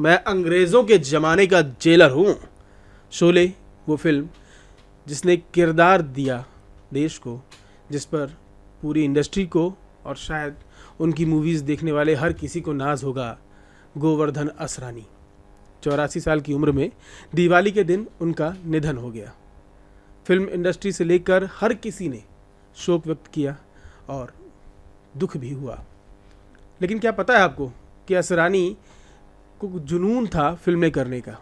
मैं अंग्रेज़ों के ज़माने का जेलर हूँ। शोले वो फिल्म जिसने किरदार दिया देश को, जिस पर पूरी इंडस्ट्री को और शायद उनकी मूवीज़ देखने वाले हर किसी को नाज होगा, गोवर्धन असरानी। 84 साल की उम्र में दिवाली के दिन उनका निधन हो गया। फिल्म इंडस्ट्री से लेकर हर किसी ने शोक व्यक्त किया और दुख भी हुआ। लेकिन क्या पता है आपको कि असरानी को जुनून था फिल्में करने का।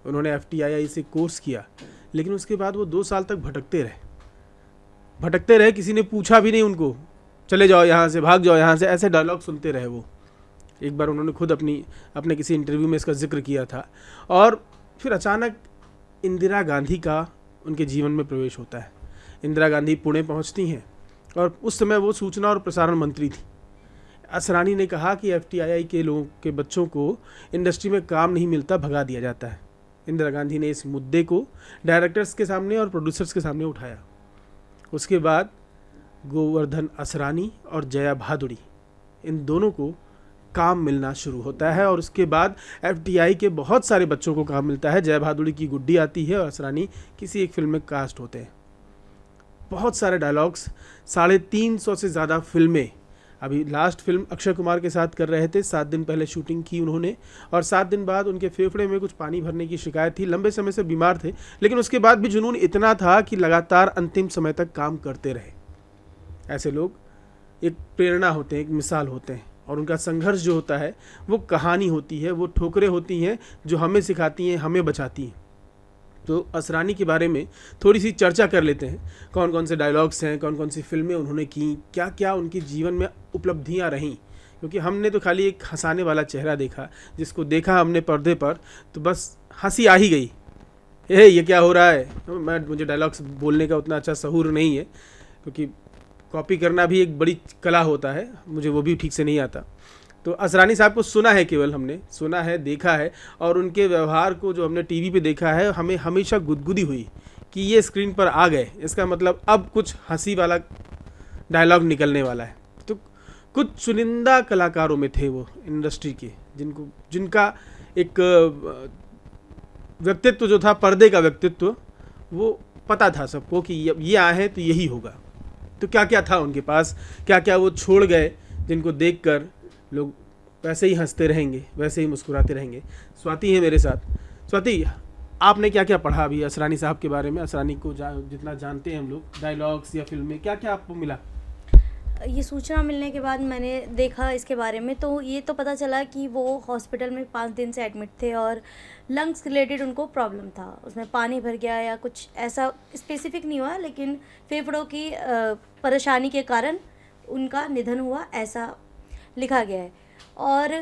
उन्होंने FTII से कोर्स किया, लेकिन उसके बाद वो 2 साल तक भटकते रहे। किसी ने पूछा भी नहीं उनको, चले जाओ यहाँ से, भाग जाओ यहाँ से, ऐसे डायलॉग सुनते रहे वो। एक बार उन्होंने खुद अपने किसी इंटरव्यू में इसका जिक्र किया था। और फिर अचानक इंदिरा गांधी का उनके जीवन में प्रवेश होता है। इंदिरा गांधी पुणे पहुंचती हैं और उस समय वो सूचना और प्रसारण मंत्री थी। असरानी ने कहा कि FTII के लोगों के बच्चों को इंडस्ट्री में काम नहीं मिलता, भगा दिया जाता है। इंदिरा गांधी ने इस मुद्दे को डायरेक्टर्स के सामने और प्रोड्यूसर्स के सामने उठाया। उसके बाद गोवर्धन असरानी और जया भादुड़ी, इन दोनों को काम मिलना शुरू होता है और उसके बाद FTI के बहुत सारे बच्चों को काम मिलता है। जया भादुड़ी की गुड्डी आती है और असरानी किसी एक फिल्म में कास्ट होते हैं। बहुत सारे डायलॉग्स, 350 से ज़्यादा फिल्में। अभी लास्ट फिल्म अक्षय कुमार के साथ कर रहे थे, 7 दिन पहले शूटिंग की उन्होंने, और 7 दिन बाद उनके फेफड़े में कुछ पानी भरने की शिकायत थी। लंबे समय से बीमार थे, लेकिन उसके बाद भी जुनून इतना था कि लगातार अंतिम समय तक काम करते रहे। ऐसे लोग एक प्रेरणा होते हैं, एक मिसाल होते हैं, और उनका संघर्ष जो होता है वो कहानी होती है, वो ठोकरें होती हैं जो हमें सिखाती हैं, हमें बचाती हैं। तो असरानी के बारे में थोड़ी सी चर्चा कर लेते हैं। कौन कौन से डायलॉग्स हैं, कौन कौन सी फिल्में उन्होंने की, क्या क्या उनके जीवन में उपलब्धियां रहीं। क्योंकि हमने तो खाली एक हंसाने वाला चेहरा देखा, जिसको देखा हमने पर्दे पर तो बस हंसी आ ही गई, ये क्या हो रहा है। मुझे डायलॉग्स बोलने का उतना अच्छा सहूर नहीं है, क्योंकि कॉपी करना भी एक बड़ी कला होता है, मुझे वो भी ठीक से नहीं आता। तो असरानी साहब को सुना है, केवल हमने सुना है, देखा है, और उनके व्यवहार को जो हमने टीवी पे देखा है, हमें हमेशा गुदगुदी हुई कि ये स्क्रीन पर आ गए, इसका मतलब अब कुछ हंसी वाला डायलॉग निकलने वाला है। तो कुछ चुनिंदा कलाकारों में थे वो इंडस्ट्री के, जिनका एक व्यक्तित्व जो था, पर्दे का व्यक्तित्व, वो पता था सबको कि ये आए हैं तो यही होगा। तो क्या क्या था उनके पास, क्या क्या वो छोड़ गए, जिनको देखकर लोग वैसे ही हंसते रहेंगे, वैसे ही मुस्कुराते रहेंगे। स्वाति है मेरे साथ। स्वाति, आपने क्या क्या पढ़ा अभी असरानी साहब के बारे में? असरानी को जितना जानते हैं हम लोग, डायलॉग्स या फिल्में, क्या क्या आपको मिला? ये सूचना मिलने के बाद मैंने देखा इसके बारे में, तो ये तो पता चला कि वो हॉस्पिटल में 5 दिन से एडमिट थे और लंग्स रिलेटेड उनको प्रॉब्लम था। उसमें पानी भर गया या कुछ ऐसा स्पेसिफिक नहीं हुआ, लेकिन फेफड़ों की परेशानी के कारण उनका निधन हुआ, ऐसा लिखा गया है। और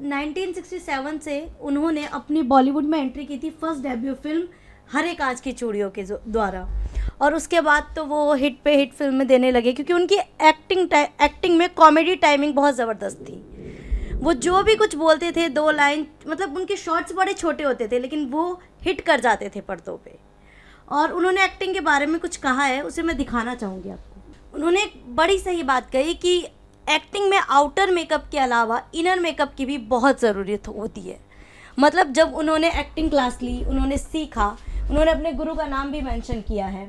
1967 से उन्होंने अपनी बॉलीवुड में एंट्री की थी, फर्स्ट डेब्यू फिल्म हरे कांच की चूड़ियों के द्वारा। और उसके बाद तो वो हिट पे हिट फिल्में देने लगे, क्योंकि उनकी एक्टिंग में कॉमेडी टाइमिंग बहुत ज़बरदस्त थी। वो जो भी कुछ बोलते थे, 2 लाइन, मतलब उनके शॉर्ट्स बड़े छोटे होते थे, लेकिन वो हिट कर जाते थे पर्दों पे। और उन्होंने एक्टिंग के बारे में कुछ कहा है, उसे मैं दिखाना चाहूँगी आपको। उन्होंने एक बड़ी सही बात कही कि एक्टिंग में आउटर मेकअप के अलावा इनर मेकअप की भी बहुत ज़रूरत होती है। मतलब जब उन्होंने एक्टिंग क्लास ली, उन्होंने सीखा, उन्होंने अपने गुरु का नाम भी मेंशन किया है,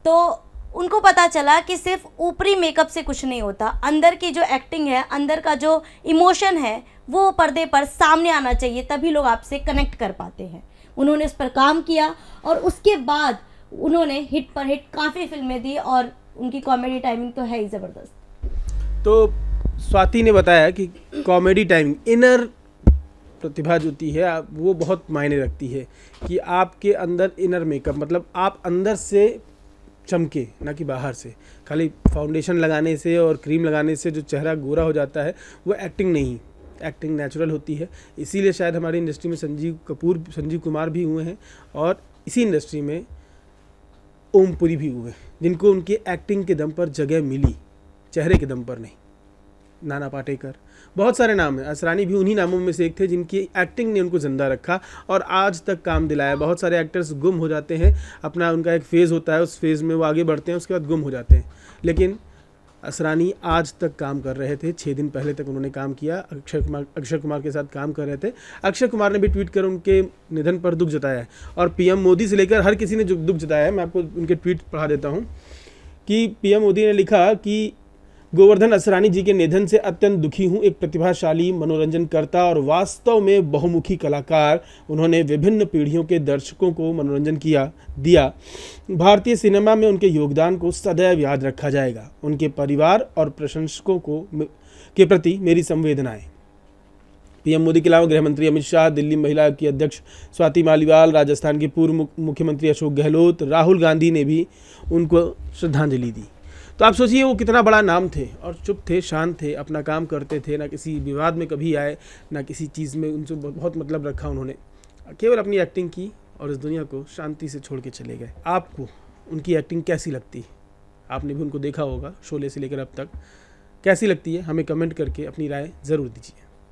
तो उनको पता चला कि सिर्फ ऊपरी मेकअप से कुछ नहीं होता। अंदर की जो एक्टिंग है, अंदर का जो इमोशन है, वो पर्दे पर सामने आना चाहिए, तभी लोग आपसे कनेक्ट कर पाते हैं। उन्होंने इस पर काम किया और उसके बाद उन्होंने हिट पर हिट काफ़ी फिल्में दी, और उनकी कॉमेडी टाइमिंग तो है ही ज़बरदस्त। तो स्वाति ने बताया कि कॉमेडी टाइमिंग, इनर प्रतिभा जो होती है वो बहुत मायने रखती है, कि आपके अंदर इनर मेकअप, मतलब आप अंदर से चमके, ना कि बाहर से। खाली फाउंडेशन लगाने से और क्रीम लगाने से जो चेहरा गोरा हो जाता है, वो एक्टिंग नहीं, एक्टिंग नेचुरल होती है। इसीलिए शायद हमारी इंडस्ट्री में संजीव कुमार भी हुए हैं, और इसी इंडस्ट्री में ओमपुरी भी हुए, जिनको उनकी एक्टिंग के दम पर जगह मिली, चेहरे के दम पर नहीं। नाना पाटेकर, बहुत सारे नाम हैं। असरानी भी उन्हीं नामों में से एक थे जिनकी एक्टिंग ने उनको ज़िंदा रखा और आज तक काम दिलाया। बहुत सारे एक्टर्स गुम हो जाते हैं, अपना उनका एक फ़ेज़ होता है, उस फेज़ में वो आगे बढ़ते हैं, उसके बाद गुम हो जाते हैं। लेकिन असरानी आज तक काम कर रहे थे, 6 दिन पहले तक उन्होंने काम किया, अक्षय कुमार के साथ काम कर रहे थे। अक्षय कुमार ने भी ट्वीट कर उनके निधन पर दुख जताया है और पीएम मोदी से लेकर हर किसी ने जो दुख जताया है। मैं आपको उनके ट्वीट पढ़ा देता हूँ कि पीएम मोदी ने लिखा कि गोवर्धन असरानी जी के निधन से अत्यंत दुखी हूँ। एक प्रतिभाशाली मनोरंजनकर्ता और वास्तव में बहुमुखी कलाकार, उन्होंने विभिन्न पीढ़ियों के दर्शकों को मनोरंजन दिया। भारतीय सिनेमा में उनके योगदान को सदैव याद रखा जाएगा। उनके परिवार और प्रशंसकों के प्रति मेरी संवेदनाएं। पीएम मोदी के अलावा गृह मंत्री अमित शाह, दिल्ली महिला आयोग की अध्यक्ष स्वाति मालीवाल, राजस्थान के पूर्व मुख्यमंत्री अशोक गहलोत, राहुल गांधी ने भी उनको श्रद्धांजलि दी। तो आप सोचिए वो कितना बड़ा नाम थे और चुप थे, शांत थे, अपना काम करते थे, ना किसी विवाद में कभी आए, ना किसी चीज़ में उनसे बहुत मतलब रखा उन्होंने, केवल अपनी एक्टिंग की और इस दुनिया को शांति से छोड़ के चले गए। आपको उनकी एक्टिंग कैसी लगती है? आपने भी उनको देखा होगा शोले से लेकर अब तक, कैसी लगती है हमें कमेंट करके अपनी राय ज़रूर दीजिए।